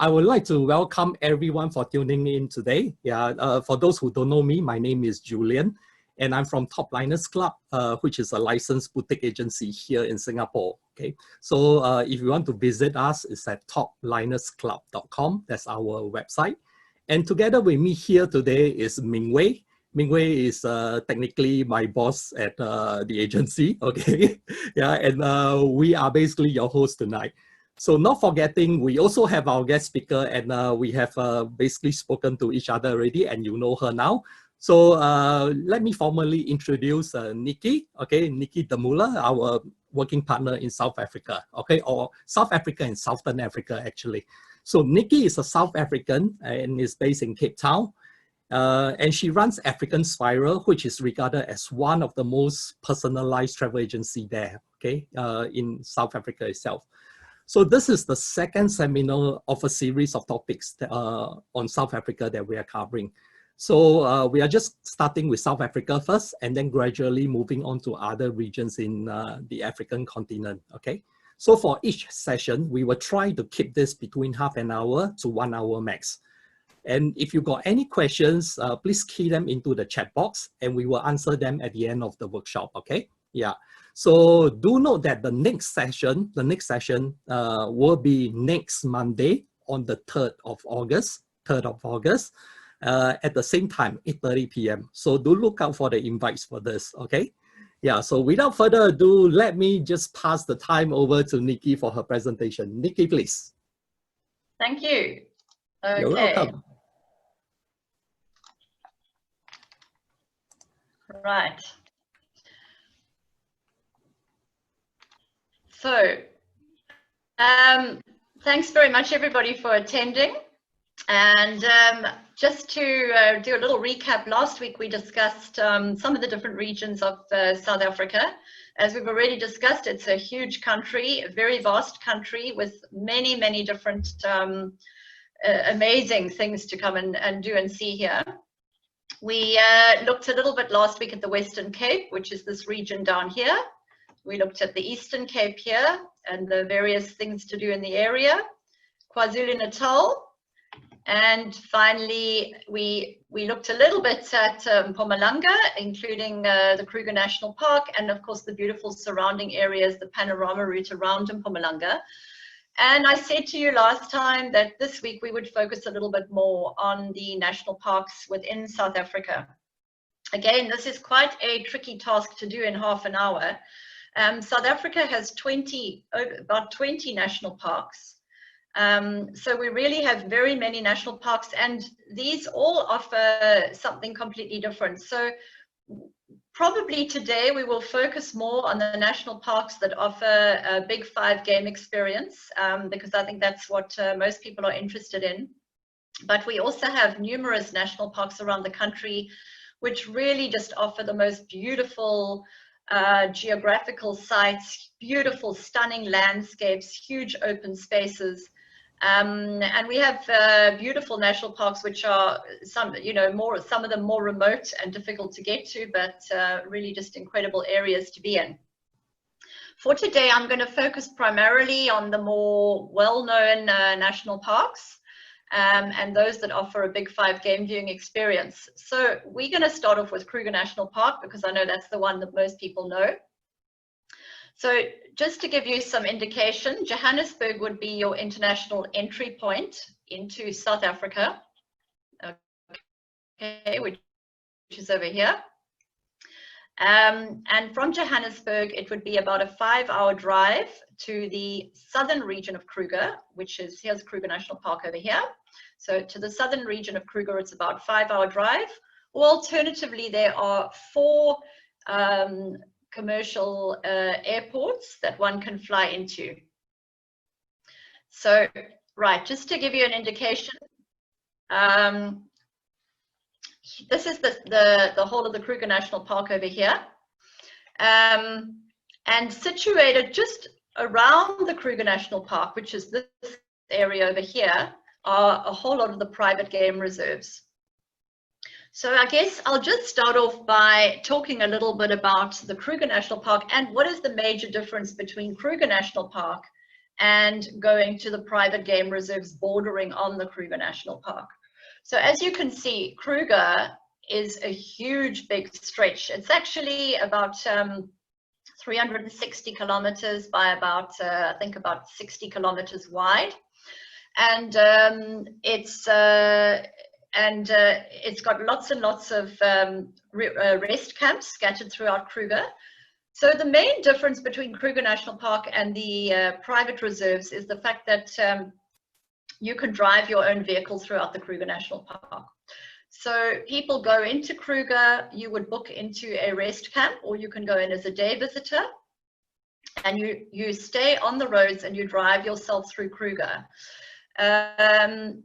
I would like to welcome everyone for tuning in today. For those who don't know me, my name is Julian, and I'm from TopLiners Club, which is a licensed boutique agency here in Singapore. Okay, so if you want to visit us, it's at toplinersclub.com. That's our website. And together with me here today is Ming Wei. Ming Wei is technically my boss at the agency. Okay, and we are basically your host tonight. So not forgetting, we also have our guest speaker, and we have basically spoken to each other already, and you know her now. So let me formally introduce Nicki, okay, Nicki Demulle, our working partner in South Africa, okay, or South Africa and Southern Africa, actually. So Nicki is a South African and is based in Cape Town. And she runs African Spiral, which is regarded as one of the most personalized travel agency there, okay, in South Africa itself. So this is the second seminar of a series of topics on South Africa that we are covering. So we are just starting with South Africa first, and then gradually moving on to other regions in the African continent, okay? So for each session, we will try to keep this between half an hour to 1 hour max. And if you got any questions, please key them into the chat box, and we will answer them at the end of the workshop, okay? Yeah. So do note that the next session will be next Monday on the 3rd of August, at the same time, 8:30 p.m. So do look out for the invites for this, okay? Yeah, so without further ado, let me just pass the time over to Nicki for her presentation. Nicki, please. Thank you. Okay. You're welcome. Right. So, thanks very much everybody for attending. And just to do a little recap, last week we discussed some of the different regions of South Africa. As we've already discussed, it's a huge country, a very vast country with many, many different amazing things to come and do and see here. We looked a little bit last week at the Western Cape, which is this region down here. We looked at the Eastern Cape here and the various things to do in the area, KwaZulu-Natal, and finally we looked a little bit at Mpumalanga, including the Kruger National Park, and of course the beautiful surrounding areas, the panorama route around Mpumalanga. And I said to you last time that this week we would focus a little bit more on the national parks within South Africa. Again, this is quite a tricky task to do in half an hour. South Africa has about 20 national parks. So we really have very many national parks, and these all offer something completely different. So probably today we will focus more on the national parks that offer a big 5 game experience, because I think that's what most people are interested in. But we also have numerous national parks around the country which really just offer the most beautiful geographical sites, beautiful, stunning landscapes, huge open spaces. And we have beautiful national parks, which are some of them more remote and difficult to get to, but really just incredible areas to be in. For today, I'm going to focus primarily on the more well-known national parks and those that offer a big 5 game viewing experience. So we're going to start off with Kruger National Park, because I know that's the one that most people know. So just to give you some indication, Johannesburg would be your international entry point into South Africa, okay, which is over here. And from Johannesburg, it would be about a 5-hour drive to the southern region of Kruger, which is, here's Kruger National Park over here. So to the southern region of Kruger, it's about a 5-hour drive. Or alternatively, there are 4 commercial airports that one can fly into. So, right, just to give you an indication, this is the whole of the Kruger National Park over here. And situated just around the Kruger National Park, which is this area over here, are a whole lot of the private game reserves. So I guess I'll just start off by talking a little bit about the Kruger National Park and what is the major difference between Kruger National Park and going to the private game reserves bordering on the Kruger National Park. So as you can see, Kruger is a huge big stretch. It's actually about 360 kilometers by about, I think about 60 kilometers wide. And it's got lots and lots of rest camps scattered throughout Kruger. So the main difference between Kruger National Park and the private reserves is the fact that you can drive your own vehicle throughout the Kruger National Park. So people go into Kruger, you would book into a rest camp, or you can go in as a day visitor, and you stay on the roads and you drive yourself through Kruger. So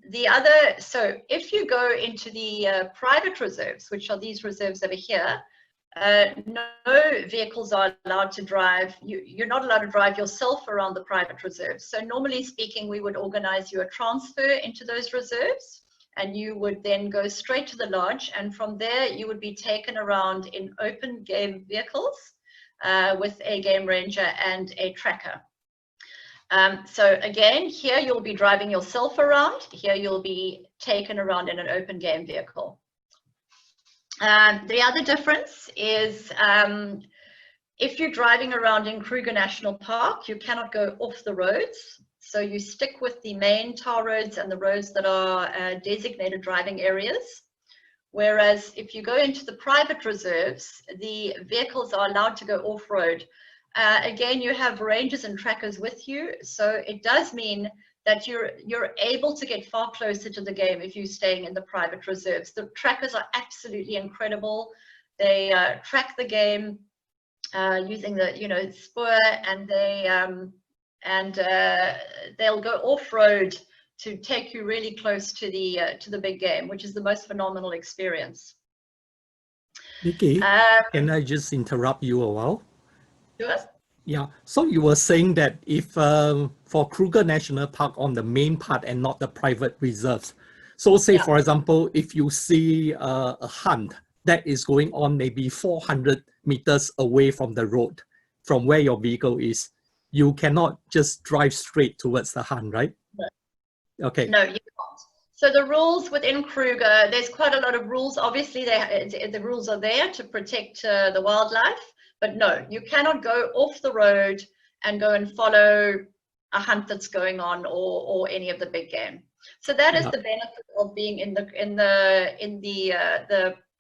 if you go into the private reserves, which are these reserves over here, no vehicles are allowed to drive. You're not allowed to drive yourself around the private reserves. So normally speaking, we would organize you a transfer into those reserves, and you would then go straight to the lodge, and from there you would be taken around in open game vehicles with a game ranger and a tracker. So again, here you'll be driving yourself around. Here you'll be taken around in an open game vehicle. The other difference is if you're driving around in Kruger National Park, you cannot go off the roads. So you stick with the main tar roads and the roads that are designated driving areas. Whereas if you go into the private reserves, the vehicles are allowed to go off-road. Again, you have rangers and trackers with you, so it does mean that you're able to get far closer to the game if you're staying in the private reserves. The trackers are absolutely incredible. They track the game using the spoor, and they'll go off-road to take you really close to the big game, which is the most phenomenal experience. Nicki, can I just interrupt you a while? Sure. Yeah, so you were saying that if for Kruger National Park on the main part and not the private reserves, so say for example, if you see a hunt that is going on maybe 400 meters away from the road, from where your vehicle is, you cannot just drive straight towards the hunt, right? No. Okay. No, you can't. So the rules within Kruger, there's quite a lot of rules. Obviously, the rules are there to protect the wildlife. But no, you cannot go off the road and go and follow a hunt that's going on, or any of the big game. So that is the benefit of being in the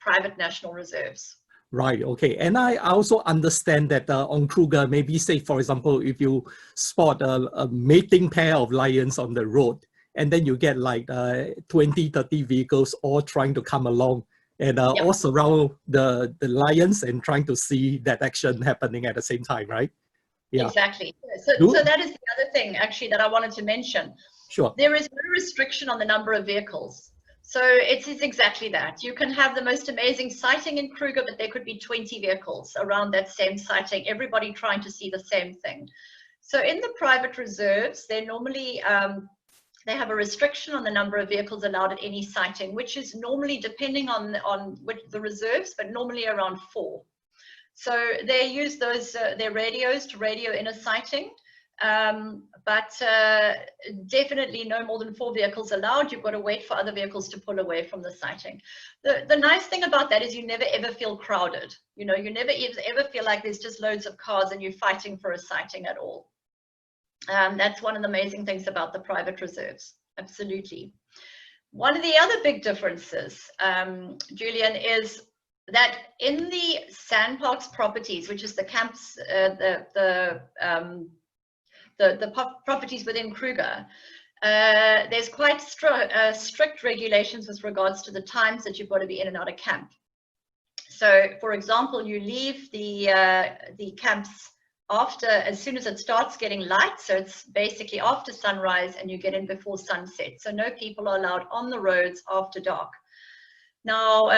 private national reserves. Right. Okay. And I also understand that on Kruger, maybe say for example, if you spot a mating pair of lions on the road, and then you get like 20, 30 vehicles all trying to come along and all surround the lions and trying to see that action happening at the same time, right? Yeah. Exactly. So that is the other thing actually that I wanted to mention. Sure. There is no restriction on the number of vehicles. So it's exactly that. You can have the most amazing sighting in Kruger, but there could be 20 vehicles around that same sighting, everybody trying to see the same thing. So in the private reserves, they normally they have a restriction on the number of vehicles allowed at any sighting, which is normally depending on the reserves, but normally around 4. So they use those their radios to radio in a sighting, but definitely no more than 4 vehicles allowed. You've got to wait for other vehicles to pull away from the sighting. The nice thing about that is you never ever feel crowded. You know, you never ever feel like there's just loads of cars and you're fighting for a sighting at all. That's one of the amazing things about the private reserves. Absolutely. One of the other big differences, Julian, is that in the Sandparks properties, which is the camps, the properties within Kruger, there's quite strict regulations with regards to the times that you've got to be in and out of camp. So, for example, you leave the camps as soon as it starts getting light, so it's basically after sunrise, and you get in before sunset. So no people are allowed on the roads after dark. Now,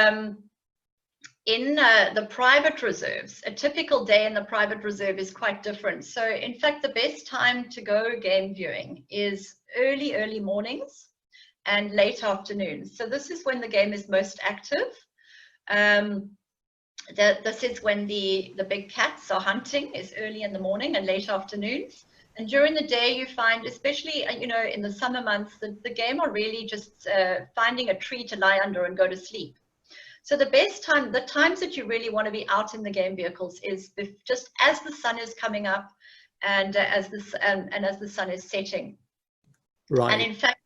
in the private reserves, a typical day in the private reserve is quite different. So in fact, the best time to go game viewing is early mornings and late afternoons. So this is when the game is most active. This is when the big cats are hunting, is early in the morning and late afternoons. And during the day, you find, especially, in the summer months, the game are really just finding a tree to lie under and go to sleep. So the best time, the times that you really want to be out in the game vehicles is just as the sun is coming up and as the sun is setting. Right. And in fact,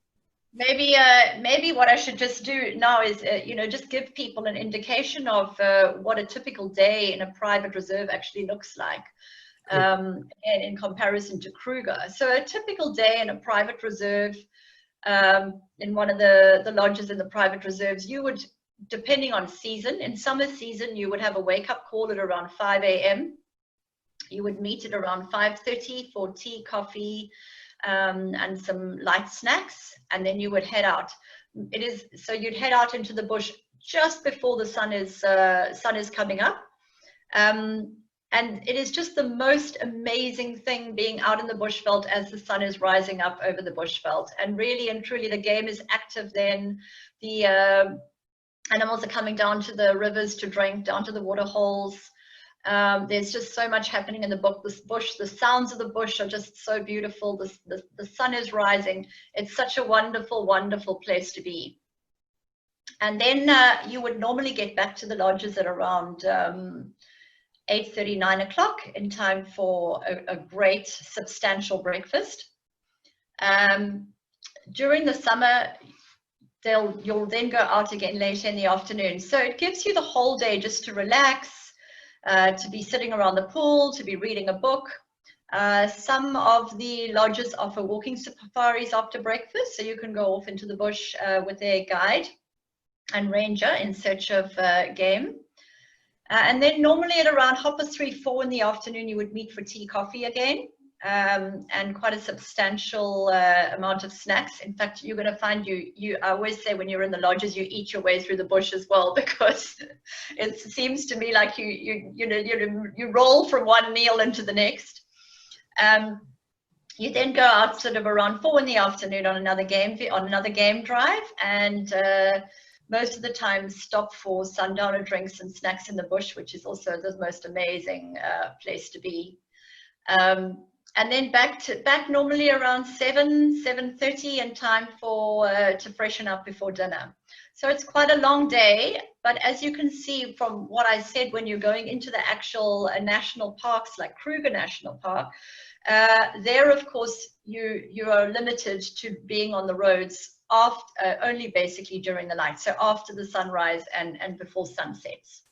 maybe what I should just do now is, just give people an indication of what a typical day in a private reserve actually looks like. And in comparison to Kruger. So a typical day in a private reserve, in one of the lodges in the private reserves, you would, depending on season, in summer season, you would have a wake-up call at around 5 a.m. You would meet at around 5:30 for tea, coffee, and some light snacks, and then you would head out. So you'd head out into the bush just before the sun is coming up. And it is just the most amazing thing being out in the bushveld as the sun is rising up over the bushveld. And really and truly, the game is active then. The animals are coming down to the rivers to drink, down to the water holes. There's just so much happening in the bush. The sounds of the bush are just so beautiful. The sun is rising. It's such a wonderful, wonderful place to be. And then you would normally get back to the lodges at around 8:30, 9 o'clock, in time for a great substantial breakfast. During the summer, you'll then go out again later in the afternoon. So it gives you the whole day just to relax, to be sitting around the pool, to be reading a book. Some of the lodges offer walking safaris after breakfast, so you can go off into the bush with a guide and ranger in search of game. And then normally at around 3:30, 4 in the afternoon, you would meet for tea, coffee again, and quite a substantial amount of snacks. In fact, you're going to find I always say when you're in the lodges, you eat your way through the bush as well, because it seems to me like you roll from one meal into the next. You then go out sort of around 4 in the afternoon on another game drive, and most of the time stop for sundowner drinks and snacks in the bush, which is also the most amazing place to be. And then back normally around 7:30 in time to freshen up before dinner. So it's quite a long day, but as you can see from what I said, when you're going into the actual national parks like Kruger National Park, there of course you are limited to being on the roads only basically during the night, so after the sunrise and before sunsets.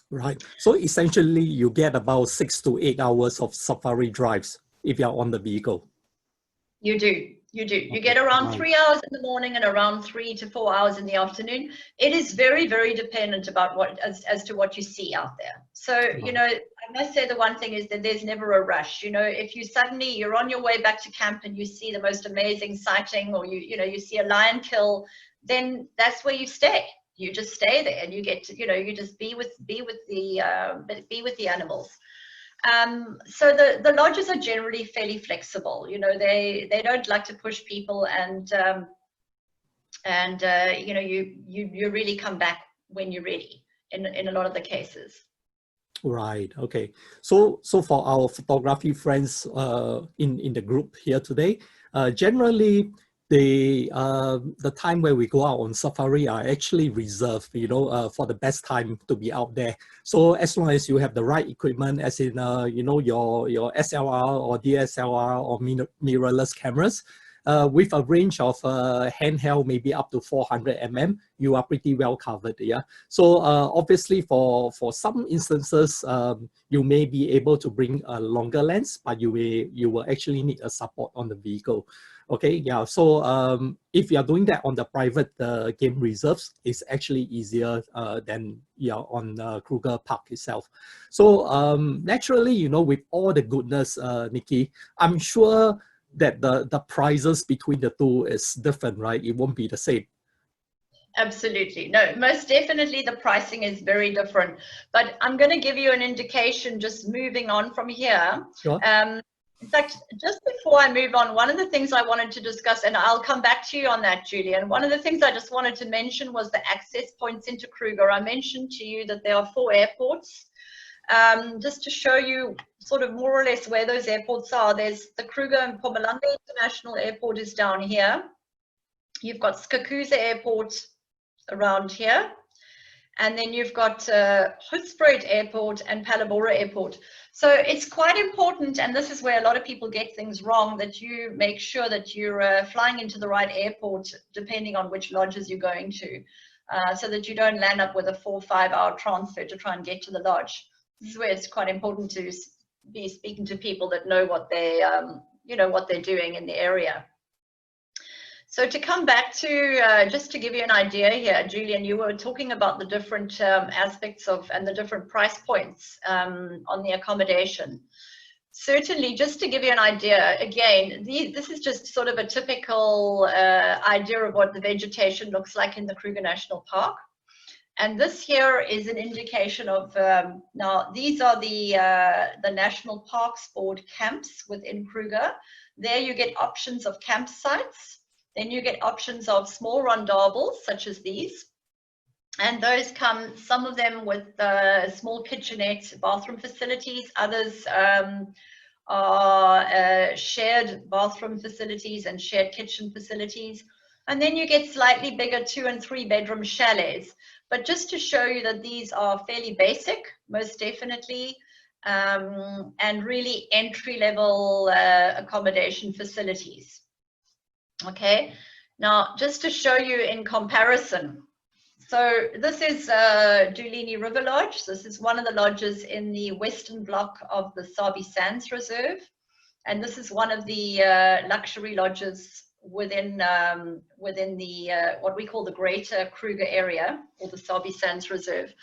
Right. So essentially you get about 6 to 8 hours of safari drives if you're on the vehicle. You do. You get around 3 hours in the morning and around 3 to 4 hours in the afternoon. It is very, very dependent about as to what you see out there. So, I must say the one thing is that there's never a rush. If you're on your way back to camp and you see the most amazing sighting, or you see a lion kill, then that's where you stay. You just stay there and you get to, you just be with the animals. So the lodges are generally fairly flexible. They don't like to push people, and you really come back when you're ready in a lot of the cases. Right. Okay. So for our photography friends in the group here today, generally the time where we go out on safari are actually reserved, for the best time to be out there. So as long as you have the right equipment, as in your SLR or DSLR or mirrorless cameras, with a range of handheld maybe up to 400 mm, you are pretty well covered. Yeah. So obviously for some instances, you may be able to bring a longer lens, but you will actually need a support on the vehicle. Okay, yeah, so if you are doing that on the private game reserves, it's actually easier than on Kruger Park itself. So naturally, with all the goodness, Nicki, I'm sure that the prices between the two is different, right? It won't be the same. Absolutely. No, most definitely the pricing is very different. But I'm going to give you an indication just moving on from here. Sure. In fact, just before I move on, one of the things I wanted to discuss, and I'll come back to you on that, Julian, one of the things I just wanted to mention was the access points into Kruger. I mentioned to you that there are 4 airports. Just to show you sort of more or less where those airports are. There's the Kruger and Mpumalanga International Airport is down here. You've got Skakuza Airport around here. And then you've got Hoedspruit Airport and Palabora Airport. So it's quite important, and this is where a lot of people get things wrong, that you make sure that you're flying into the right airport depending on which lodges you're going to, so that you don't land up with a 4 or 5 hour transfer to try and get to the lodge. This is where it's quite important to be speaking to people that know what they, what they're doing in the area. So to come back to, just to give you an idea here, Julian, you were talking about the different aspects of and the different price points on the accommodation. Certainly, just to give you an idea, again, this is just sort of a typical idea of what the vegetation looks like in the Kruger National Park. And this here is an indication of, now these are the National Parks Board camps within Kruger. There you get options of campsites. Then you get options of small rondables, such as these. And those come, some of them with small kitchenette bathroom facilities. Others are shared bathroom facilities and shared kitchen facilities. And then you get slightly bigger 2 and 3 bedroom chalets. But just to show you that these are fairly basic, most definitely, and really entry-level accommodation facilities. Okay, now just to show you in comparison, so this is Dulini River Lodge. This is one of the lodges in the western block of the Sabi Sands Reserve, and this is one of the luxury lodges within the what we call the Greater Kruger area, or the Sabi Sands Reserve.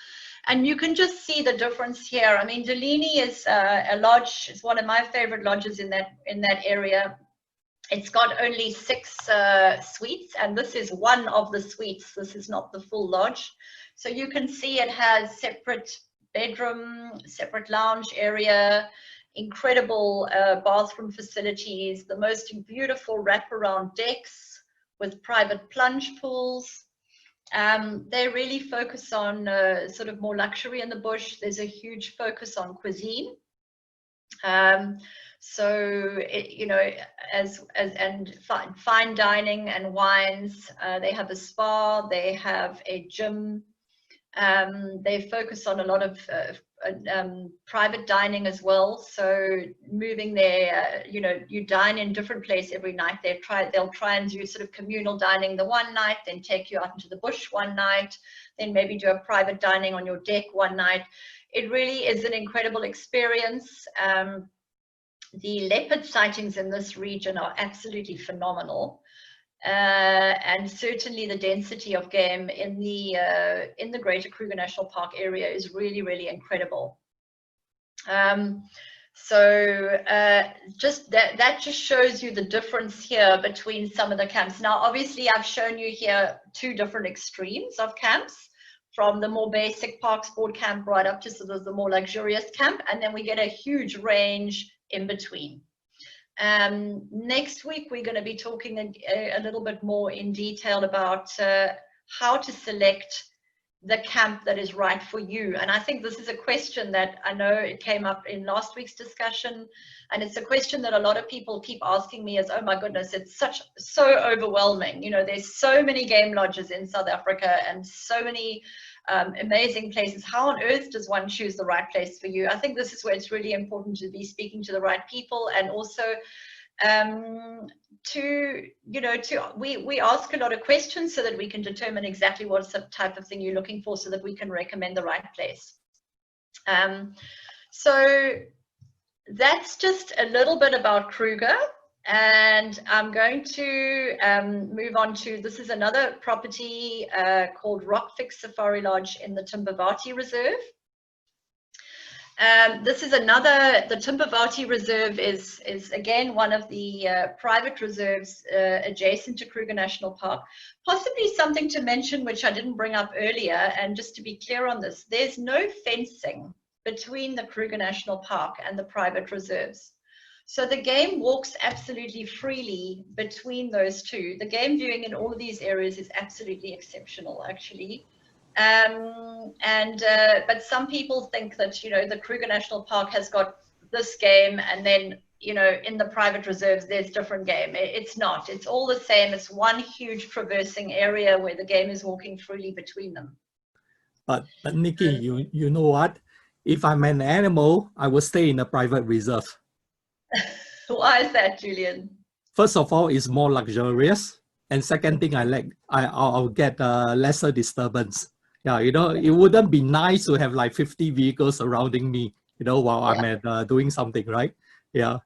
And you can just see the difference here. I mean, Dulini is a lodge. It's one of my favorite lodges in that area. It's got only 6 suites, and this is one of the suites. This is not the full lodge. So you can see it has separate bedroom, separate lounge area, incredible bathroom facilities, the most beautiful wraparound decks with private plunge pools. They really focus on sort of more luxury in the bush. There's a huge focus on cuisine. So, and fine dining and wines. They have a spa, they have a gym. They focus on a lot of private dining as well. So moving there, you dine in different places every night. They'll try and do sort of communal dining the one night, then take you out into the bush one night, then maybe do a private dining on your deck one night. It really is an incredible experience. The leopard sightings in this region are absolutely phenomenal, and certainly the density of game in the Greater Kruger National Park area is really, really incredible. So just that just shows you the difference here between some of the camps. Now, obviously, I've shown you here 2 different extremes of camps, from the more basic Parks Board camp right up to sort of the more luxurious camp, and then we get a huge range in between. Next week, we're going to be talking a little bit more in detail about how to select the camp that is right for you. And I think this is a question that I know it came up in last week's discussion, and it's a question that a lot of people keep asking me is, oh my goodness, it's so overwhelming. There's so many game lodges in South Africa and so many amazing places. How on earth does one choose the right place for you? I think this is where it's really important to be speaking to the right people, and also we ask a lot of questions so that we can determine exactly what type of thing you're looking for, so that we can recommend the right place. So that's just a little bit about Kruger. And I'm going to move on to, this is another property called Rockfix Safari Lodge in the Timbavati Reserve. This is the Timbavati Reserve is again one of the private reserves adjacent to Kruger National Park. Possibly something to mention, which I didn't bring up earlier, and just to be clear on this, there's no fencing between the Kruger National Park and the private reserves. So the game walks absolutely freely between those two. The game viewing in all of these areas is absolutely exceptional, actually. But some people think that, the Kruger National Park has got this game, and then, you know, in the private reserves, there's different game. It's not. It's all the same. It's one huge traversing area where the game is walking freely between them. But Nicki, you know what? If I'm an animal, I will stay in a private reserve. Why is that, Julian? First of all, it's more luxurious. And second thing I like, I'll get lesser disturbance. Yeah, you know, it wouldn't be nice to have like 50 vehicles surrounding me, you know, while I'm at doing something, right? Yeah.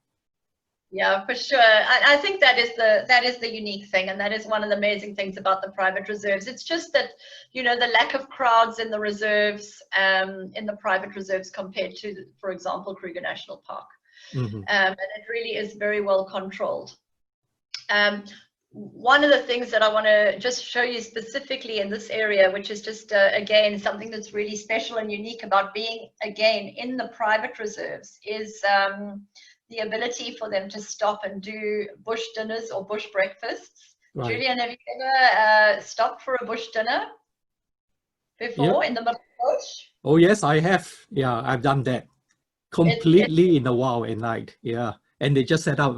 Yeah, for sure. I think that is the unique thing, and that is one of the amazing things about the private reserves. It's just that, you know, the lack of crowds in the reserves, in the private reserves compared to, for example, Kruger National Park. Mm-hmm. And it really is very well controlled. One of the things that I want to just show you specifically in this area, which is just, again, something that's really special and unique about being, again, in the private reserves, is the ability for them to stop and do bush dinners or bush breakfasts. Right. Julian, have you ever stopped for a bush dinner before in the middle of the bush? Oh, yes, I have. Yeah, I've done that. Completely in the wild at night. Yeah. And they just set up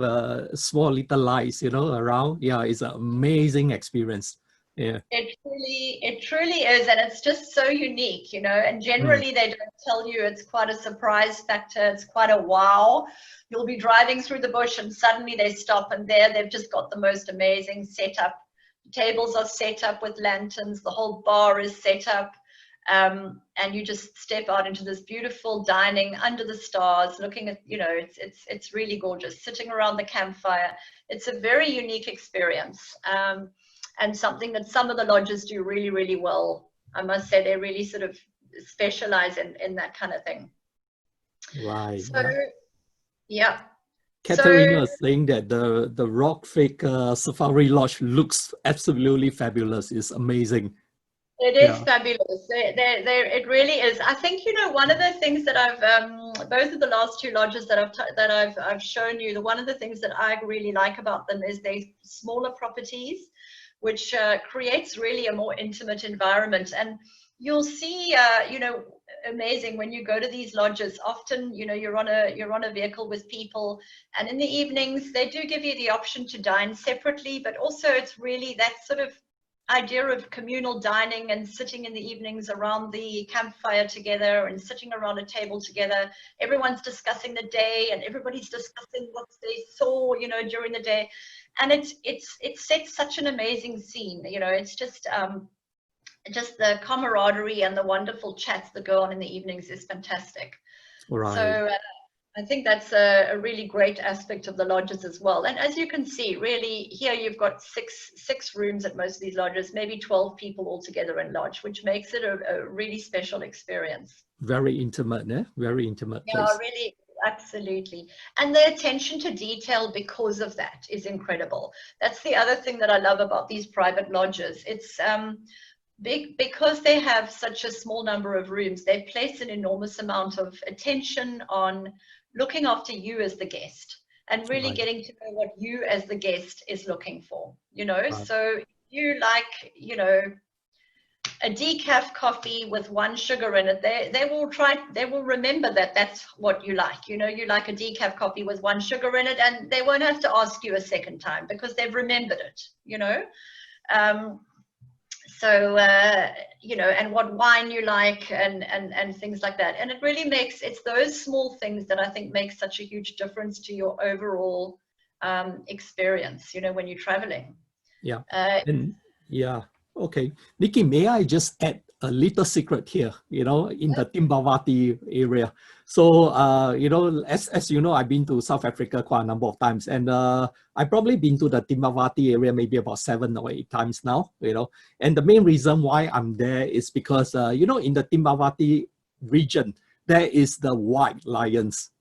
small little lights, you know, around. Yeah, it's an amazing experience. Yeah. It truly is, and it's just so unique, you know, and generally they don't tell you. It's quite a surprise factor. It's quite a wow. You'll be driving through the bush and suddenly they stop, and there they've just got the most amazing setup. Tables are set up with lanterns. The whole bar is set up. And you just step out into this beautiful dining under the stars, looking at, you know, it's really gorgeous, sitting around the campfire. It's a very unique experience, and something that some of the lodges do really, really well. I must say, they really sort of specialize in that kind of thing. Right. So, yeah. Katerina is saying that the Rock Fake Safari Lodge looks absolutely fabulous. It's amazing. It is fabulous. It really is. I think, you know, one of the things that I've both of the last two lodges that I've shown you, one of the things that I really like about them is they're smaller properties, which creates really a more intimate environment. And you'll see, you know, amazing when you go to these lodges. Often, you know, you're on a vehicle with people, and in the evenings they do give you the option to dine separately, but also it's really that sort of idea of communal dining and sitting in the evenings around the campfire together and sitting around a table together. Everyone's discussing the day and everybody's discussing what they saw, you know, during the day. And it sets such an amazing scene. You know, it's just the camaraderie and the wonderful chats that go on in the evenings is fantastic. Right. So I think that's a really great aspect of the lodges as well. And as you can see, really here you've got six rooms at most of these lodges, maybe 12 people all together in lodge, which makes it a really special experience. Very intimate, eh? Very intimate place. Yeah, really, absolutely. And the attention to detail because of that is incredible. That's the other thing that I love about these private lodges. It's because they have such a small number of rooms, they place an enormous amount of attention on looking after you as the guest and really getting to know what you as the guest is looking for, you know. So if you like, you know, a decaf coffee with 1 sugar in it, they will remember that that's what you like. You know, you like a decaf coffee with 1 sugar in it, and they won't have to ask you a second time because they've remembered it, you know. So, you know, and what wine you like and things like that. And it really makes, it's those small things that I think make such a huge difference to your overall experience, you know, when you're traveling. Yeah. Okay. Nicki, may I just add a little secret here, you know, in the Timbavati area. So, you know, as you know, I've been to South Africa quite a number of times, and I've probably been to the Timbavati area maybe about 7 or 8 times now, you know. And the main reason why I'm there is because, you know, in the Timbavati region, there is the white lions.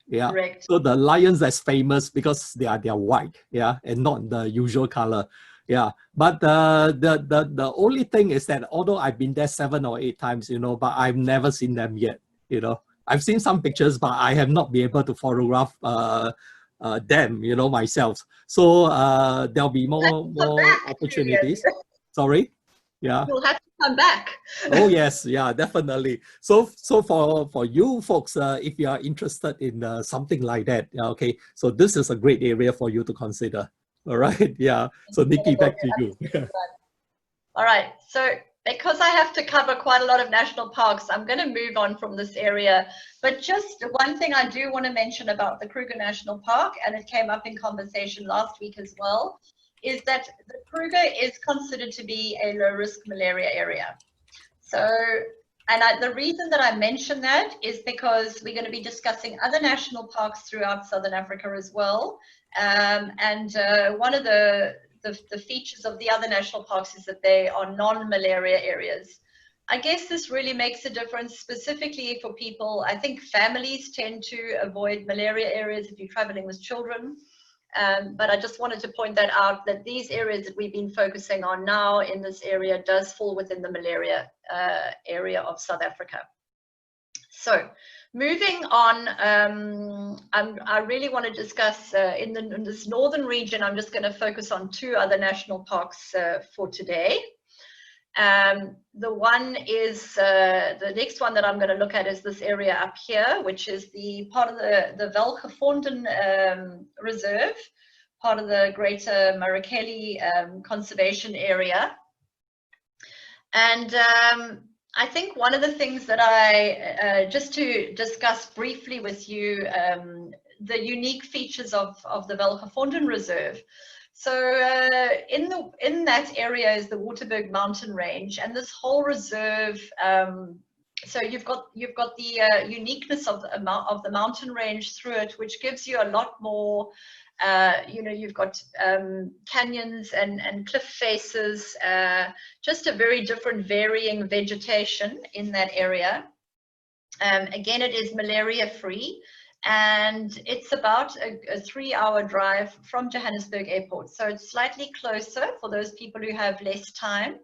Yeah. Correct. So the lions that's famous because they are white, yeah, and not the usual color. Yeah, but the only thing is that although I've been there 7 or 8 times, you know, but I've never seen them yet, you know. I've seen some pictures, but I have not been able to photograph them, you know, myself. So there'll be more opportunities. Sorry? Yeah. You'll have to come back. Oh yes, yeah, definitely. So for you folks, if you are interested in something like that, yeah, okay, so this is a great area for you to consider. All right, yeah. So Nicki, back to you. All right, so because I have to cover quite a lot of national parks, I'm going to move on from this area. But just one thing I do want to mention about the Kruger National Park, and it came up in conversation last week as well, is that the Kruger is considered to be a low-risk malaria area. So, and the reason that I mention that is because we're going to be discussing other national parks throughout Southern Africa as well. One of the features of the other national parks is that they are non-malaria areas. I guess this really makes a difference specifically for people. I think families tend to avoid malaria areas if you're traveling with children. But I just wanted to point that out, that these areas that we've been focusing on now in this area does fall within the malaria area of South Africa. So moving on, I really want to discuss in this northern region, I'm just going to focus on two other national parks for today. The one is, the next one that I'm going to look at is this area up here, which is the part of the Velgevonden Reserve, part of the Greater Marikeli Conservation Area. And I think one of the things that I, just to discuss briefly with you, the unique features of the Velgevonden Reserve. So in that area is the Waterberg mountain range, and this whole reserve. So you've got the uniqueness of the mountain range through it, which gives you a lot more. You know, you've got canyons and cliff faces, just a very different varying vegetation in that area. Again, it is malaria free. And it's about a 3-hour drive from Johannesburg Airport. So it's slightly closer for those people who have less time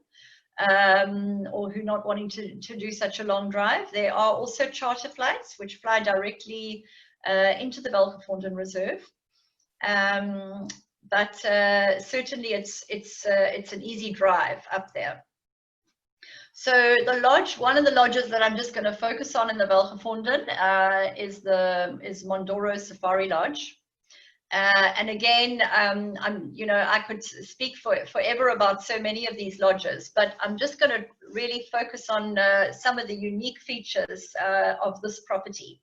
or who are not wanting to do such a long drive. There are also charter flights which fly directly into the Velgevonden Reserve. But certainly it's an easy drive up there. So the lodge, one of the lodges that I'm just going to focus on in the Velgevonden is Mondoro Safari Lodge. And again, I could speak forever about so many of these lodges, but I'm just going to really focus on some of the unique features of this property.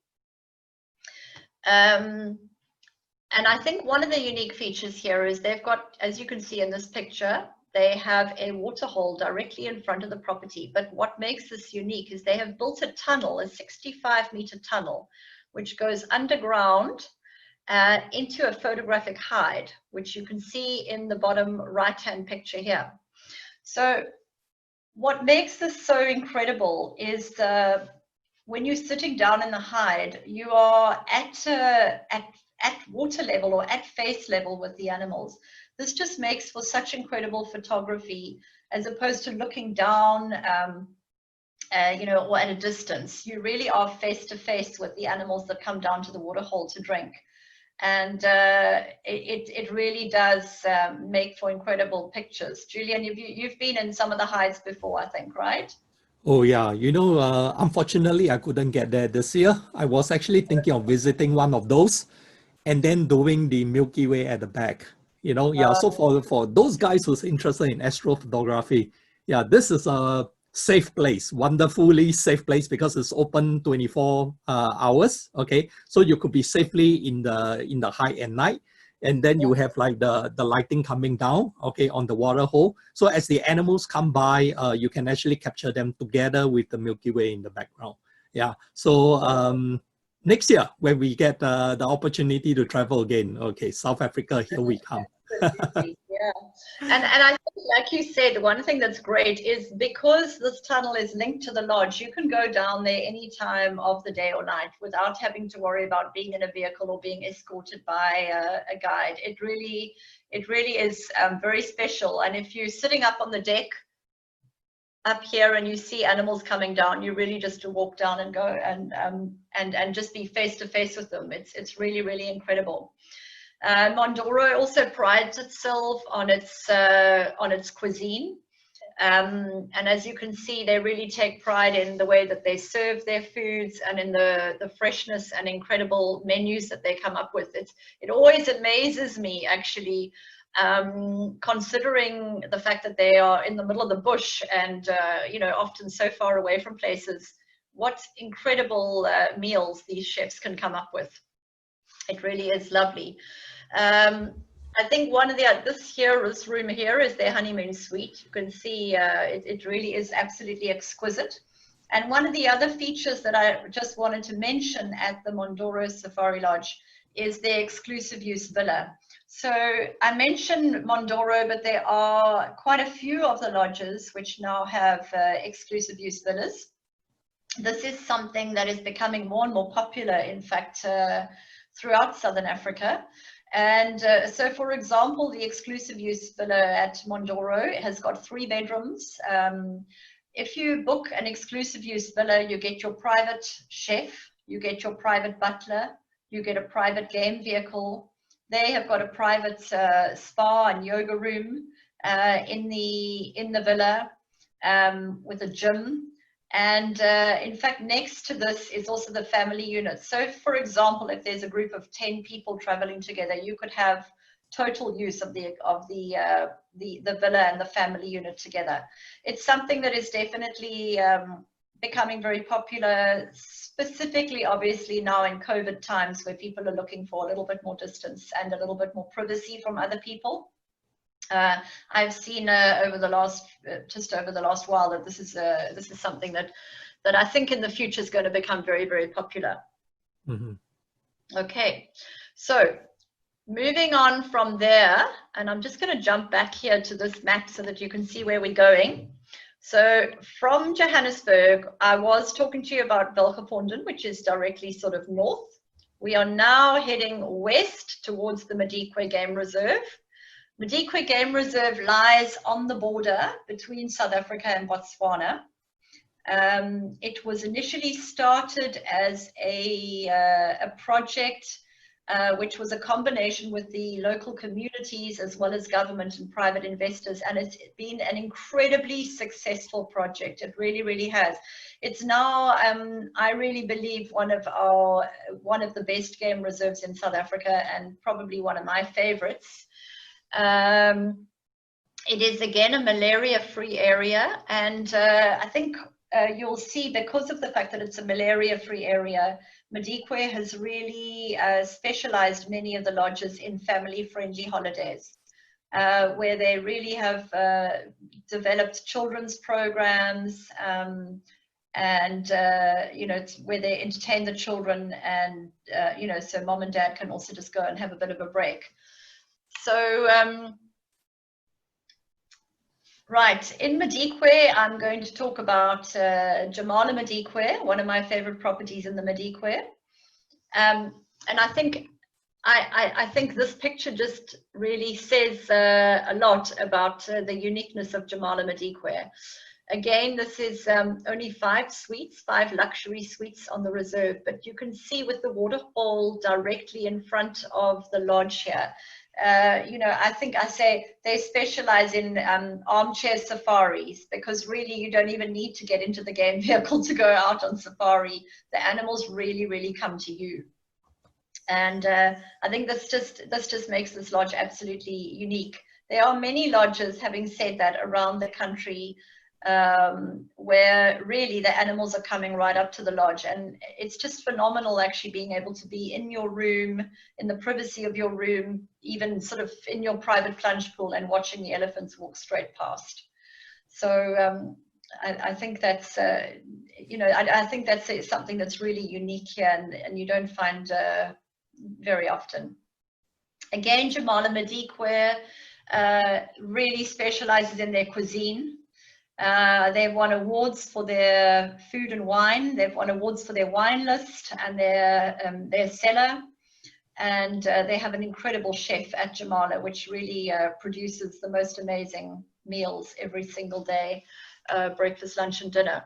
And I think one of the unique features here is they've got, as you can see in this picture, they have a waterhole directly in front of the property. But what makes this unique is they have built a tunnel, a 65-meter tunnel, which goes underground into a photographic hide, which you can see in the bottom right-hand picture here. So what makes this so incredible is when you're sitting down in the hide, you are at water level or at face level with the animals. This just makes for such incredible photography, as opposed to looking down, or at a distance. You really are face to face with the animals that come down to the waterhole to drink. And it really does make for incredible pictures. Julian, you've been in some of the hides before, I think, right? Oh yeah, unfortunately I couldn't get there this year. I was actually thinking of visiting one of those and then doing the Milky Way at the back. So for those guys who's interested in astrophotography, yeah, this is a safe place, wonderfully safe place, because it's open 24 hours. Okay, so you could be safely in the high at night, and then you have like the lighting coming down, okay, on the water hole. So as the animals come by, you can actually capture them together with the Milky Way in the background. Yeah, so next year when we get the opportunity to travel again, okay, South Africa, here we come. Yeah, and I think, like you said, one thing that's great is because this tunnel is linked to the lodge, you can go down there any time of the day or night without having to worry about being in a vehicle or being escorted by a guide. It really is very special. And if you're sitting up on the deck up here and you see animals coming down, you really just walk down and go and just be face to face with them. It's really, really incredible. Mondoro also prides itself on its cuisine. And as you can see, they really take pride in the way that they serve their foods and in the freshness and incredible menus that they come up with. It always amazes me, actually, considering the fact that they are in the middle of the bush and, you know, often so far away from places, what incredible meals these chefs can come up with. It really is lovely. I think one of this room here is their honeymoon suite. You can see it really is absolutely exquisite. And one of the other features that I just wanted to mention at the Mondoro Safari Lodge is their exclusive use villa. So I mentioned Mondoro, but there are quite a few of the lodges which now have exclusive use villas. This is something that is becoming more and more popular, in fact, throughout Southern Africa. And so, for example, the exclusive use villa at Mondoro has got 3 bedrooms. If you book an exclusive use villa, you get your private chef, you get your private butler, you get a private game vehicle. They have got a private spa and yoga room in the villa with a gym. And in fact, next to this is also the family unit. So, for example, if there's a group of 10 people traveling together, you could have total use of the villa and the family unit together. It's something that is definitely becoming very popular, specifically, obviously, now in COVID times, where people are looking for a little bit more distance and a little bit more privacy from other people. I've seen over the last while that this is something that I think in the future is going to become very, very popular. Mm-hmm. Okay, so moving on from there, and I'm just going to jump back here to this map so that you can see where we're going. So from Johannesburg, I was talking to you about Welgevonden, which is directly sort of north. We are now heading west towards the Madikwe Game Reserve. Madikwe Game Reserve lies on the border between South Africa and Botswana. It was initially started as a project which was a combination with the local communities as well as government and private investors, and it's been an incredibly successful project. It really, really has. It's now, I really believe, one of the best game reserves in South Africa, and probably one of my favorites. It is again a malaria-free area, and I think you'll see, because of the fact that it's a malaria-free area, Madikwe has really specialized many of the lodges in family-friendly holidays, where they really have developed children's programs, and you know, where they entertain the children, and you know, so mom and dad can also just go and have a bit of a break. So, right, in Madikwe, I'm going to talk about Jamala Madikwe, one of my favorite properties in the Madikwe. And I think this picture just really says a lot about the uniqueness of Jamala Madikwe. Again, this is only 5 luxury suites on the reserve, but you can see with the waterfall directly in front of the lodge here. You know, I think I say they specialize in armchair safaris, because really you don't even need to get into the game vehicle to go out on safari. The animals really, really come to you. And I think this just makes this lodge absolutely unique. There are many lodges, having said that, around the country, where really the animals are coming right up to the lodge, and it's just phenomenal actually being able to be in your room, in the privacy of your room, even sort of in your private plunge pool, and watching the elephants walk straight past. So I think that's you know, I think that's something that's really unique here, and you don't find very often. Again, Jamala Madikwe really specializes in their cuisine. They've won awards for their food and wine. They've won awards for their wine list and their cellar. And they have an incredible chef at Jamala, which really produces the most amazing meals every single day, breakfast, lunch, and dinner.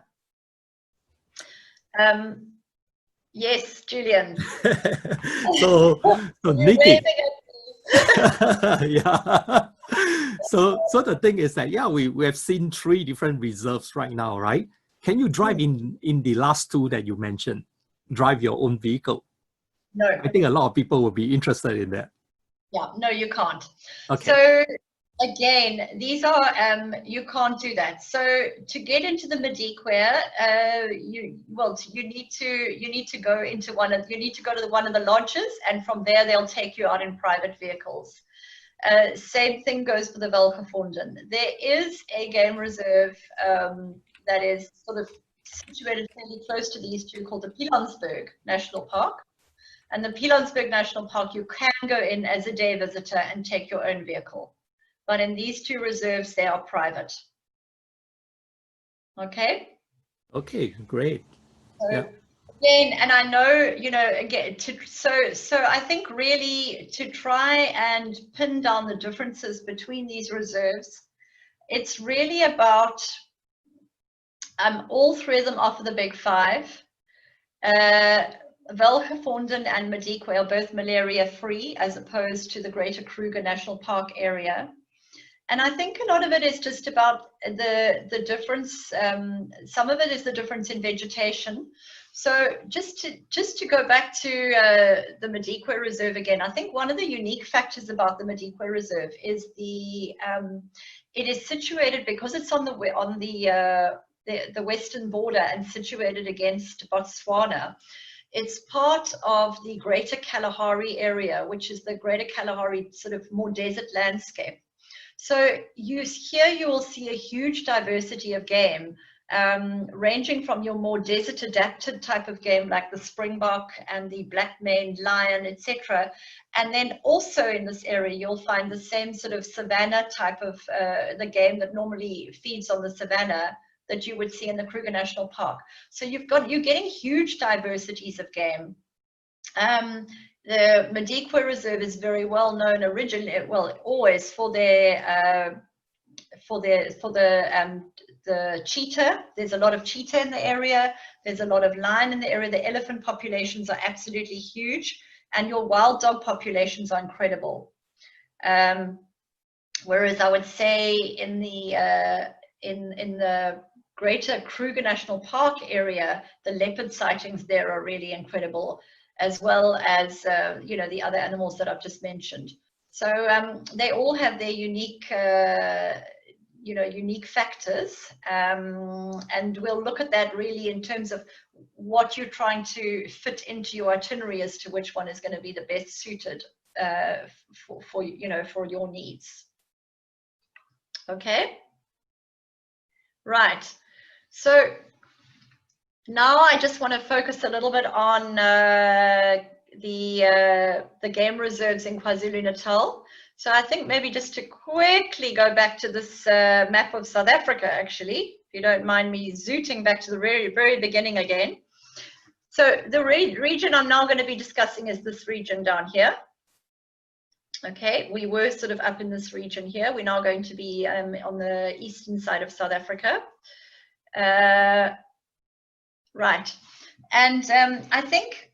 Yes, Julian. so Nicki. Yeah. So the thing is that, yeah, we have seen 3 different reserves right now, right? Can you drive in the last 2 that you mentioned? Drive your own vehicle? No. I think a lot of people will be interested in that. Yeah, no, you can't. Okay. So again, these are you can't do that. So to get into the Madikwe, you need to go into one of the lodges, and from there they'll take you out in private vehicles. Same thing goes for the Velgevonden. There is a game reserve that is sort of situated fairly close to these 2 called the Pilanesberg National Park. And the Pilanesberg National Park, you can go in as a day visitor and take your own vehicle. But in these 2 reserves, they are private. Okay? Okay, great. So, yeah. Again, and I know, again, so I think really to try and pin down the differences between these reserves, it's really about all 3 of them offer the big 5. Velgevonden and Madikwe are both malaria-free as opposed to the Greater Kruger National Park area. And I think a lot of it is just about the difference. Some of it is the difference in vegetation. So just to go back to the Madikwe Reserve again, I think one of the unique factors about the Madikwe Reserve is it is situated, because it's on the western border and situated against Botswana. It's part of the Greater Kalahari area, which is the Greater Kalahari sort of more desert landscape. So here you will see a huge diversity of game, ranging from your more desert adapted type of game like the springbok and the black-maned lion, etc. And then also in this area you'll find the same sort of savanna type of the game that normally feeds on the savanna that you would see in the Kruger National Park. So you're getting huge diversities of game. The Madikwe Reserve is very well known originally, always for the cheetah. There's a lot of cheetah in the area. There's a lot of lion in the area. The elephant populations are absolutely huge, and your wild dog populations are incredible. Whereas I would say in the Greater Kruger National Park area, the leopard sightings there are really incredible, as well as the other animals that I've just mentioned. So they all have their unique unique factors, and we'll look at that really in terms of what you're trying to fit into your itinerary as to which one is going to be the best suited for your needs. Okay, right. So now I just want to focus a little bit on the game reserves in KwaZulu-Natal. So I think maybe just to quickly go back to this map of South Africa, actually, if you don't mind me zooting back to the very, very beginning again. So the region I'm now going to be discussing is this region down here. Okay, we were sort of up in this region here. We're now going to be on the eastern side of South Africa. Right, and I think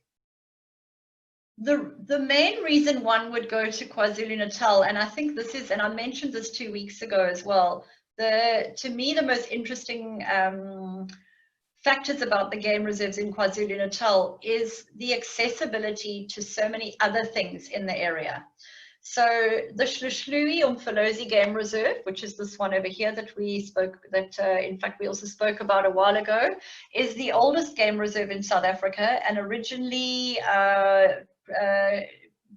the main reason one would go to KwaZulu-Natal, and I think this is, and I mentioned this 2 weeks ago as well, to me the most interesting factors about the game reserves in KwaZulu-Natal is the accessibility to so many other things in the area. So the Shlushluwi Umfolozi Game Reserve, which is this one over here that we spoke, in fact we also spoke about a while ago, is the oldest game reserve in South Africa, and originally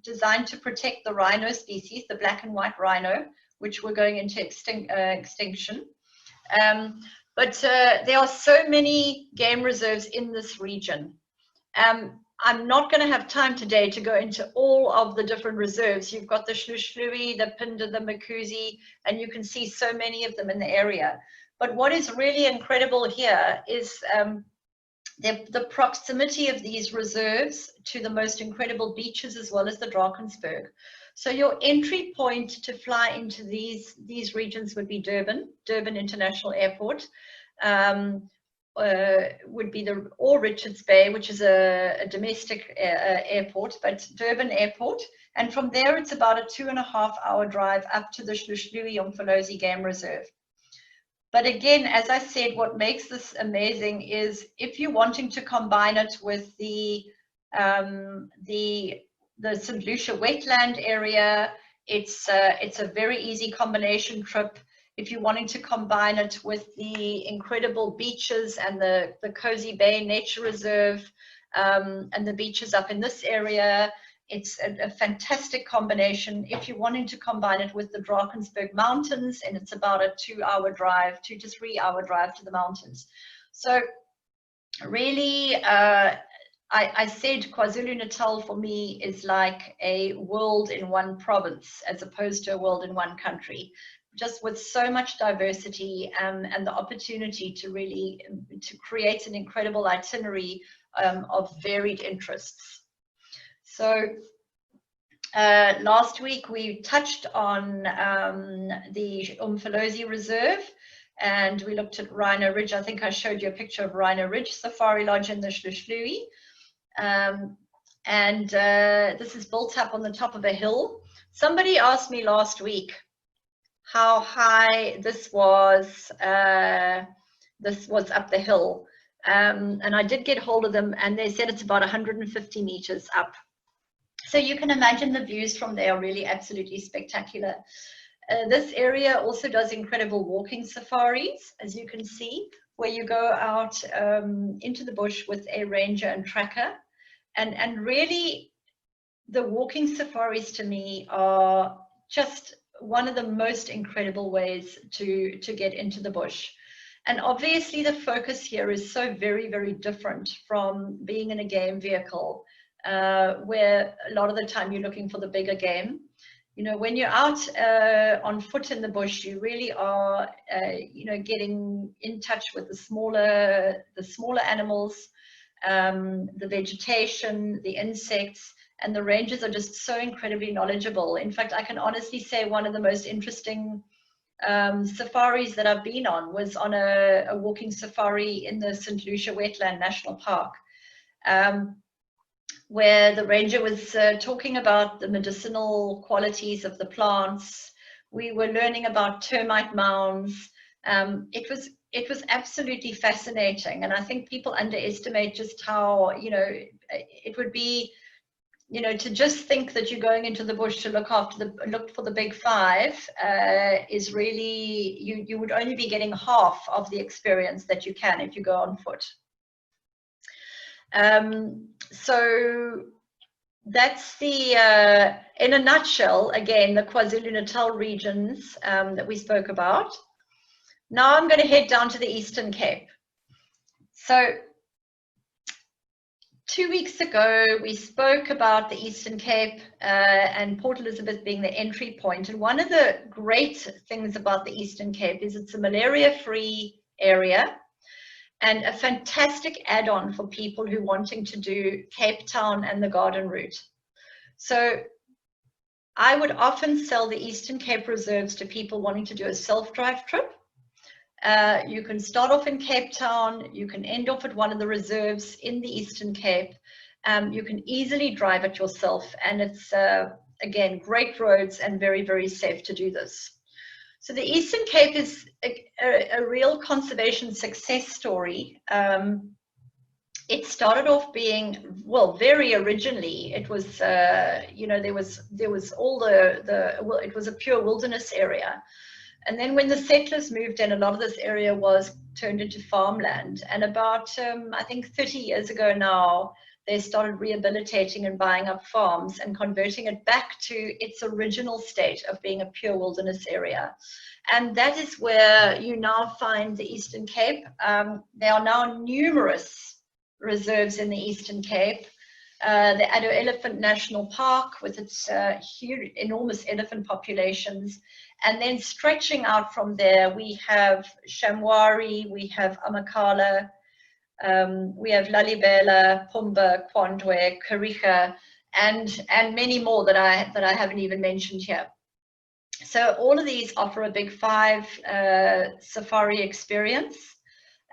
designed to protect the rhino species, the black and white rhino, which were going into extinction. But there are so many game reserves in this region. I'm not going to have time today to go into all of the different reserves. You've got the Shlushluwi, the Phinda, the Makuzi, and you can see so many of them in the area. But what is really incredible here is the proximity of these reserves to the most incredible beaches, as well as the Drakensberg. So your entry point to fly into these regions would be Durban International Airport. would be or Richards Bay, which is a domestic airport, but Durban Airport. And from there, it's about a 2.5-hour drive up to the Umfolozi Game Reserve. But again, as I said, what makes this amazing is if you're wanting to combine it with the St. Lucia wetland area, it's a very easy combination trip. If you're wanting to combine it with the incredible beaches and the Cozy Bay Nature Reserve and the beaches up in this area, it's a fantastic combination. If you're wanting to combine it with the Drakensberg Mountains, and it's about a 2-hour drive, 2 to 3 hour drive to the mountains. So really, I said KwaZulu-Natal for me is like a world in one province as opposed to a world in one country, just with so much diversity and the opportunity to really create an incredible itinerary of varied interests. So last week we touched on the Umfolozi Reserve, and we looked at Rhino Ridge. I think I showed you a picture of Rhino Ridge Safari Lodge in the Shlushlui. This is built up on the top of a hill. Somebody asked me last week how high this was up the hill. And I did get hold of them, and they said it's about 150 meters up. So you can imagine the views from there are really absolutely spectacular. This area also does incredible walking safaris, as you can see, where you go out into the bush with a ranger and tracker. And really, the walking safaris to me are just one of the most incredible ways to get into the bush. And obviously the focus here is so very, very different from being in a game vehicle, where a lot of the time you're looking for the bigger game. You know, when you're out on foot in the bush, you really are, you know, getting in touch with the smaller animals, the vegetation, the insects, and the rangers are just so incredibly knowledgeable. In fact, I can honestly say one of the most interesting safaris that I've been on was on a walking safari in the St. Lucia Wetland National Park, where the ranger was talking about the medicinal qualities of the plants. We were learning about termite mounds. It was absolutely fascinating, and I think people underestimate just how, you know, it would be, you know, to just think that you're going into the bush to look for the big five is really, you would only be getting half of the experience that you can if you go on foot. So that's the, in a nutshell, again, the KwaZulu-Natal regions that we spoke about. Now I'm going to head down to the Eastern Cape. So 2 weeks ago, we spoke about the Eastern Cape and Port Elizabeth being the entry point. And one of the great things about the Eastern Cape is it's a malaria-free area and a fantastic add-on for people who are wanting to do Cape Town and the Garden Route. So I would often sell the Eastern Cape reserves to people wanting to do a self-drive trip. You can start off in Cape Town, you can end off at one of the reserves in the Eastern Cape. You can easily drive it yourself, and it's, again, great roads and very, very safe to do this. So the Eastern Cape is a real conservation success story. It started off being, well, very originally, it was, you know, there was all well, it was a pure wilderness area. And then when the settlers moved in, a lot of this area was turned into farmland. And about, I think 30 years ago now, they started rehabilitating and buying up farms and converting it back to its original state of being a pure wilderness area. And that is where you now find the Eastern Cape. There are now numerous reserves in the Eastern Cape. The Addo Elephant National Park with its huge, enormous elephant populations. And then stretching out from there, we have Shamwari, we have Amakhala, we have Lalibela, Pumba, Kwandwe, Kariga, and many more that I haven't even mentioned here. So all of these offer a big five safari experience.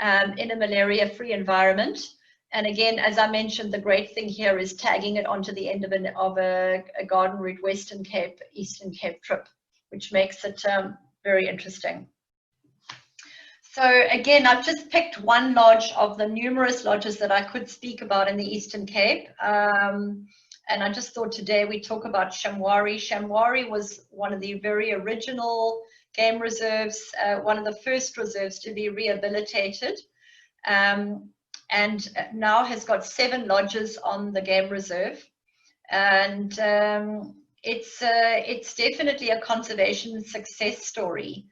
in a malaria-free environment. And again, as I mentioned, the great thing here is tagging it onto the end of a garden route Western Cape, Eastern Cape trip, which makes it very interesting. So again, I've just picked one lodge of the numerous lodges that I could speak about in the Eastern Cape. And I just thought today we talk about Shamwari. Shamwari was one of the very original game reserves, one of the first reserves to be rehabilitated. And now has got 7 lodges on the game reserve. And it's definitely a conservation success story.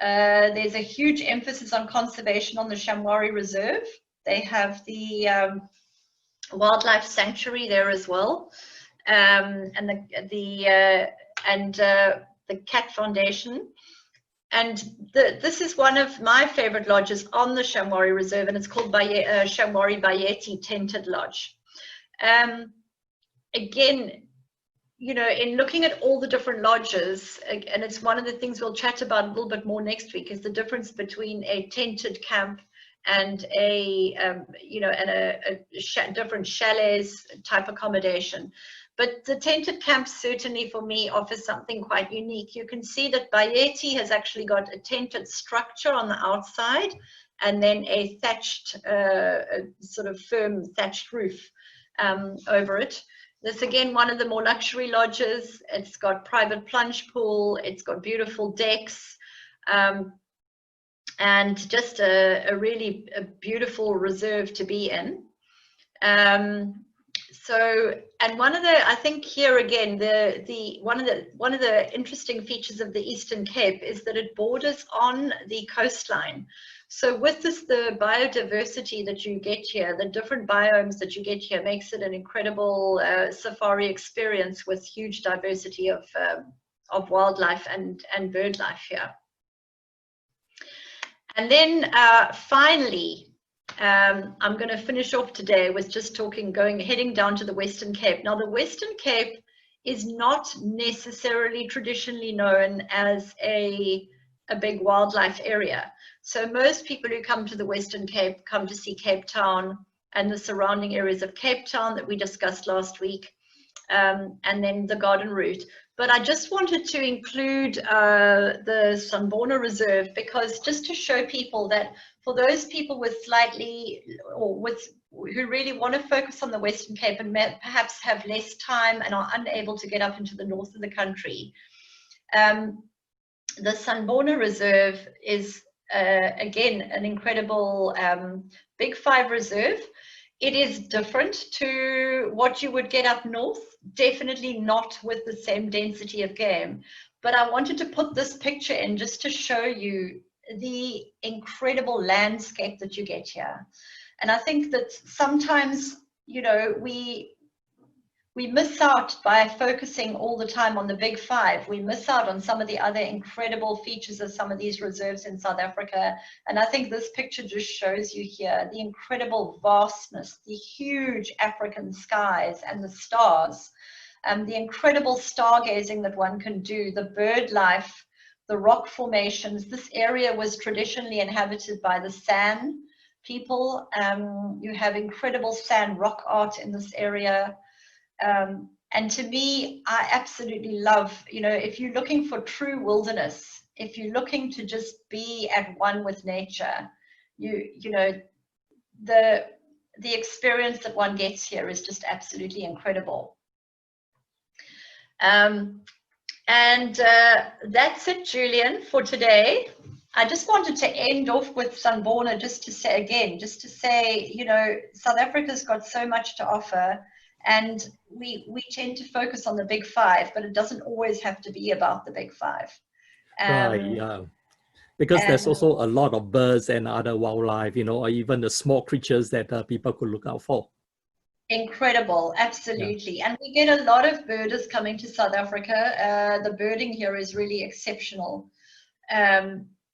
There's a huge emphasis on conservation on the Shamwari Reserve. They have the wildlife sanctuary there as well, and the Cat Foundation. And this is one of my favorite lodges on the Shamwari Reserve, and it's called Shamwari Bayeti Tented Lodge. Again, you know, in looking at all the different lodges, and it's one of the things we'll chat about a little bit more next week, is the difference between a tented camp and a different chalets type accommodation. But the tented camp certainly for me offers something quite unique. You can see that Bayeti has actually got a tented structure on the outside and then a thatched, sort of firm thatched roof over it. This again, one of the more luxury lodges. It's got private plunge pool, it's got beautiful decks, and just a really beautiful reserve to be in. And one of the, I think here again, one of the interesting features of the Eastern Cape is that it borders on the coastline. So with this, the biodiversity that you get here, the different biomes that you get here, makes it an incredible safari experience with huge diversity of wildlife and bird life here. And then finally, I'm going to finish off today with just heading down to the Western Cape. Now, the Western Cape is not necessarily traditionally known as a big wildlife area. So most people who come to the Western Cape come to see Cape Town and the surrounding areas of Cape Town that we discussed last week, and then the garden route. But I just wanted to include the Sanborna Reserve, because just to show people that for those people with who really want to focus on the Western Cape and perhaps have less time and are unable to get up into the north of the country, the Sanborna Reserve is again an incredible Big 5 reserve. It is different to what you would get up north, definitely not with the same density of game. But I wanted to put this picture in just to show you the incredible landscape that you get here. And I think that sometimes, you know, we miss out by focusing all the time on the Big 5. We miss out on some of the other incredible features of some of these reserves in South Africa. And I think this picture just shows you here the incredible vastness, the huge African skies and the stars, the incredible stargazing that one can do, the bird life, the rock formations. This area was traditionally inhabited by the San people. You have incredible San rock art in this area. And to me, I absolutely love, you know, if you're looking for true wilderness, if you're looking to just be at one with nature, you know, the experience that one gets here is just absolutely incredible. And that's it, Julian, for today. I just wanted to end off with Sanborna, just to say, you know, South Africa's got so much to offer. And we tend to focus on the Big 5, but it doesn't always have to be about the Big 5. Right, yeah. Because there's also a lot of birds and other wildlife, you know, or even the small creatures that people could look out for. Incredible, absolutely. Yeah. And we get a lot of birders coming to South Africa. The birding here is really exceptional.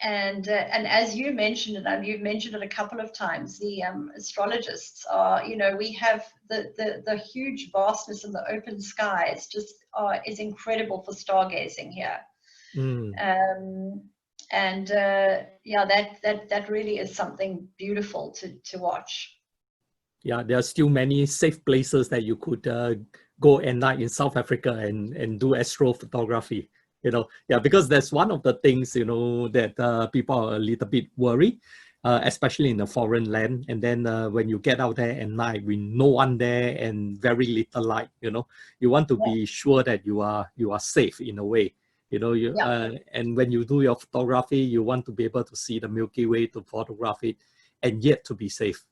And as you mentioned it, and you've mentioned it a couple of times, the astrologists are, you know, we have the huge vastness and the open skies just is incredible for stargazing here. And yeah, that really is something beautiful to watch. Yeah, there are still many safe places that you could go at night in South Africa and do astrophotography. Yeah, because that's one of the things, that people are a little bit worried, especially in a foreign land. And then when you get out there at night with no one there and very little light, you want to be sure that you are safe in a way. And when you do your photography, you want to be able to see the Milky Way to photograph it, and yet to be safe.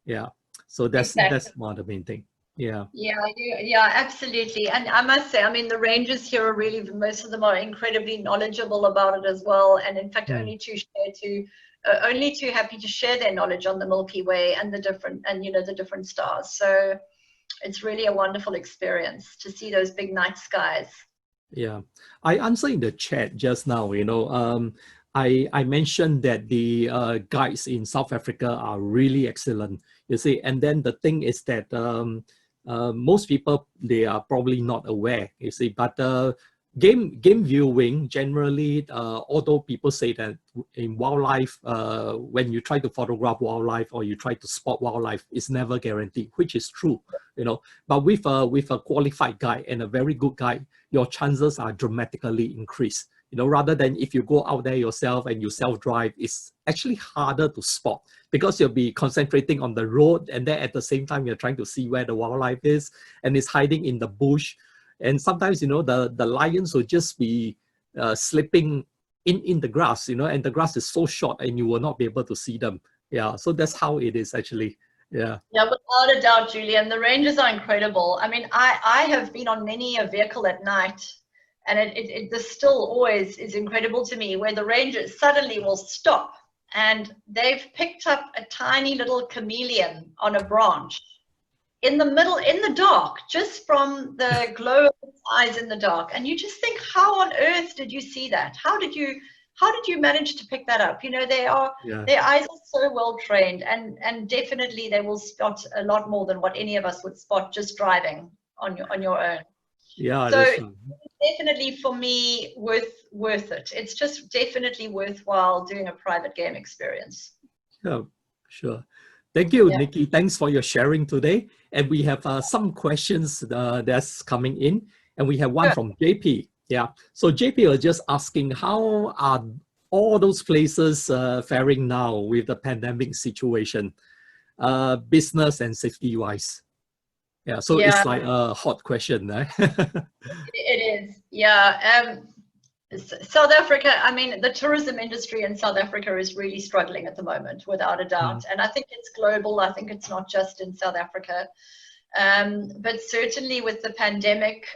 Yeah. So that's one of the main thing. Yeah. Yeah, absolutely. And I must say, I mean, the rangers here are really, most of them are incredibly knowledgeable about it as well. And in fact, only too happy to share their knowledge on the Milky Way and the different stars. So it's really a wonderful experience to see those big night skies. Yeah, I answered in the chat just now. I mentioned that the guides in South Africa are really excellent. You see, and then the thing is that most people, they are probably not aware. You see, but game viewing generally, although people say that in wildlife, when you try to photograph wildlife or you try to spot wildlife, it's never guaranteed, which is true. But with a qualified guide and a very good guide, your chances are dramatically increased. Rather than if you go out there yourself and you self-drive, it's actually harder to spot because you'll be concentrating on the road, and then at the same time you're trying to see where the wildlife is and it's hiding in the bush. And sometimes, the lions will just be slipping in the grass, and the grass is so short and you will not be able to see them. Yeah, so that's how it is actually. Yeah, without a doubt, Julian. The rangers are incredible. I mean, I have been on many a vehicle at night, and this still always is incredible to me, where the rangers suddenly will stop and they've picked up a tiny little chameleon on a branch in the middle, in the dark, just from the glow of its eyes in the dark. And you just think, how on earth did you see that? How did you manage to pick that up? Their eyes are so well trained, and definitely they will spot a lot more than what any of us would spot just driving on your own. Yeah, so definitely for me worth it. It's just definitely worthwhile doing a private game experience. Yeah, sure. Thank you, Nicki. Thanks for your sharing today. And we have some questions that's coming in, and we have one from JP. Yeah. So JP was just asking, how are all those places faring now with the pandemic situation, business and safety wise? Yeah. So it's like a hot question, right? It is. Yeah. South Africa, I mean, the tourism industry in South Africa is really struggling at the moment, without a doubt. And I think it's global. I think it's not just in South Africa. But certainly with the pandemic,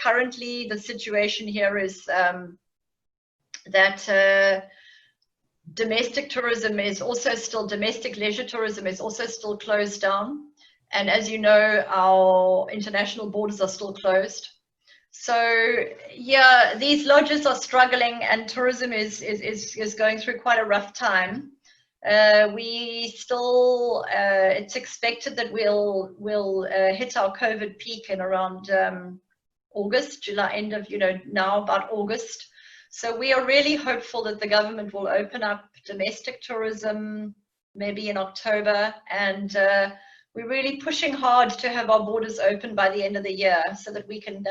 currently the situation here is that domestic tourism is also still, domestic leisure tourism is also still closed down. And as you know, our international borders are still closed. So yeah, these lodges are struggling, and tourism is going through quite a rough time. We still, it's expected that we'll hit our COVID peak in around August, July, end of, now about August. So we are really hopeful that the government will open up domestic tourism maybe in October, and we're really pushing hard to have our borders open by the end of the year so that we can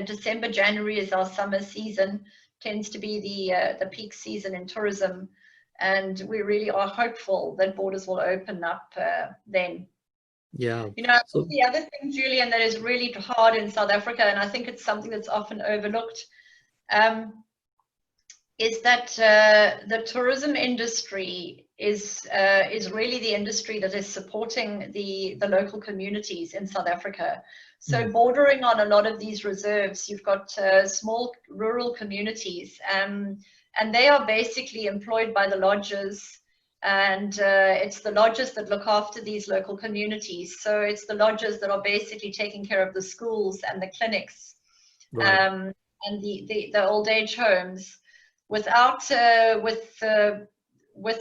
December, January is our summer season, tends to be the peak season in tourism, and we really are hopeful that borders will open up then. Yeah. So the other thing, Julian, that is really hard in South Africa, and I think it's something that's often overlooked, is that the tourism industry is really the industry that is supporting the local communities in South Africa. So bordering on a lot of these reserves, you've got small rural communities, and they are basically employed by the lodges, and it's the lodges that look after these local communities. So it's the lodges that are basically taking care of the schools and the clinics, and the old age homes. With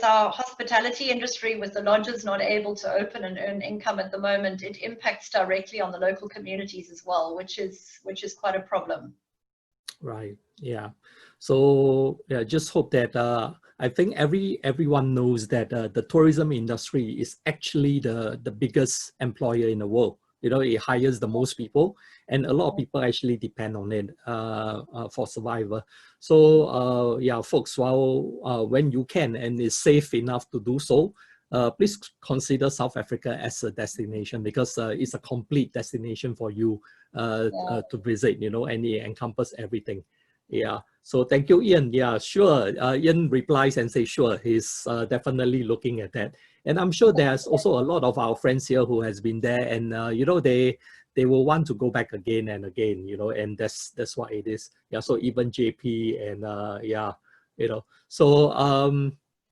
our hospitality industry, with the lodges not able to open and earn income at the moment, it impacts directly on the local communities as well, which is quite a problem. Right. Yeah. So yeah, just hope that I think everyone knows that the tourism industry is actually the biggest employer in the world. You know, it hires the most people, and a lot of people actually depend on it for survival. So yeah, folks, while when you can and it's safe enough to do so, please consider South Africa as a destination, because it's a complete destination for you to visit, you know, and it encompasses everything. Yeah. So thank you, Ian. Yeah, sure. Ian replies and says, sure, he's definitely looking at that. And I'm sure there's also a lot of our friends here who has been there, and you know, they will want to go back again and again, you know, and that's what it is. Yeah. So even JP and yeah, you know. So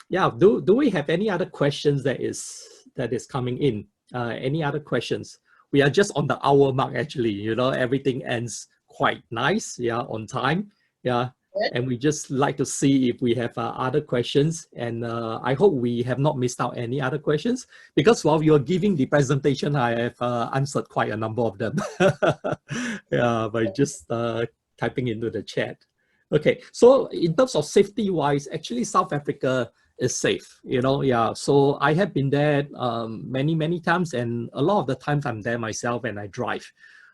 yeah, do we have any other questions that is coming in? Any other questions? We are just on the hour mark, actually, you know, everything ends quite nice, yeah, on time, yeah. And we just like to see if we have other questions, and I hope we have not missed out any other questions, because while you're giving the presentation, I have answered quite a number of them. Yeah, by just typing into the chat. Okay, so in terms of safety wise, actually South Africa is safe, you know. Yeah, so I have been there many times, and a lot of the times I'm there myself and I drive.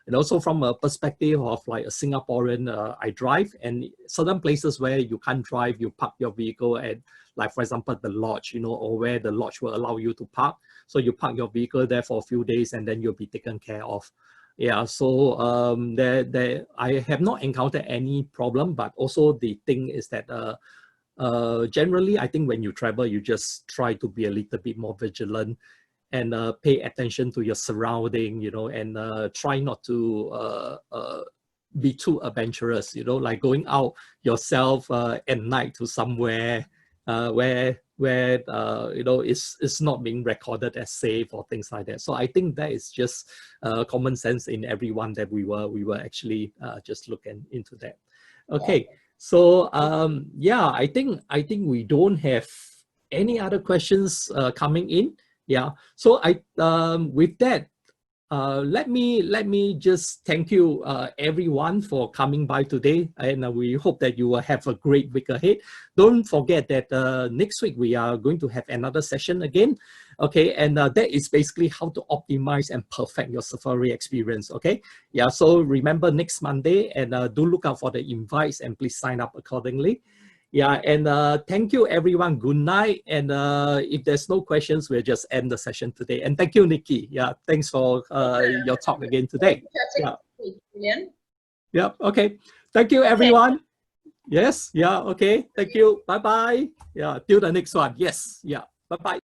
And also from a perspective of like a Singaporean, I drive, and certain places where you can't drive, you park your vehicle at, like for example, the lodge, you know, or where the lodge will allow you to park. So you park your vehicle there for a few days, and then you'll be taken care of. Yeah, so I have not encountered any problem, but also the thing is that generally, I think when you travel, you just try to be a little bit more vigilant and pay attention to your surrounding, you know, and try not to be too adventurous, you know, like going out yourself at night to somewhere where you know, it's not being recorded as safe or things like that. So I think that is just common sense in everyone that we were actually just looking into that. Okay, so yeah, I think we don't have any other questions coming in. Yeah, so with that, let me just thank you everyone for coming by today, and we hope that you will have a great week ahead. Don't forget that next week we are going to have another session again, okay, and that is basically how to optimize and perfect your Safari experience. Okay, yeah, so remember next Monday, and do look out for the invites, and please sign up accordingly. Yeah, and thank you everyone. Good night. And if there's no questions, we'll just end the session today. And thank you, Nicki. Yeah, thanks for your talk again today. Yeah. Yeah. Okay. Thank you, everyone. Yes. Yeah. Okay. Thank you. Bye bye. Yeah. Till the next one. Yes. Yeah. Bye bye.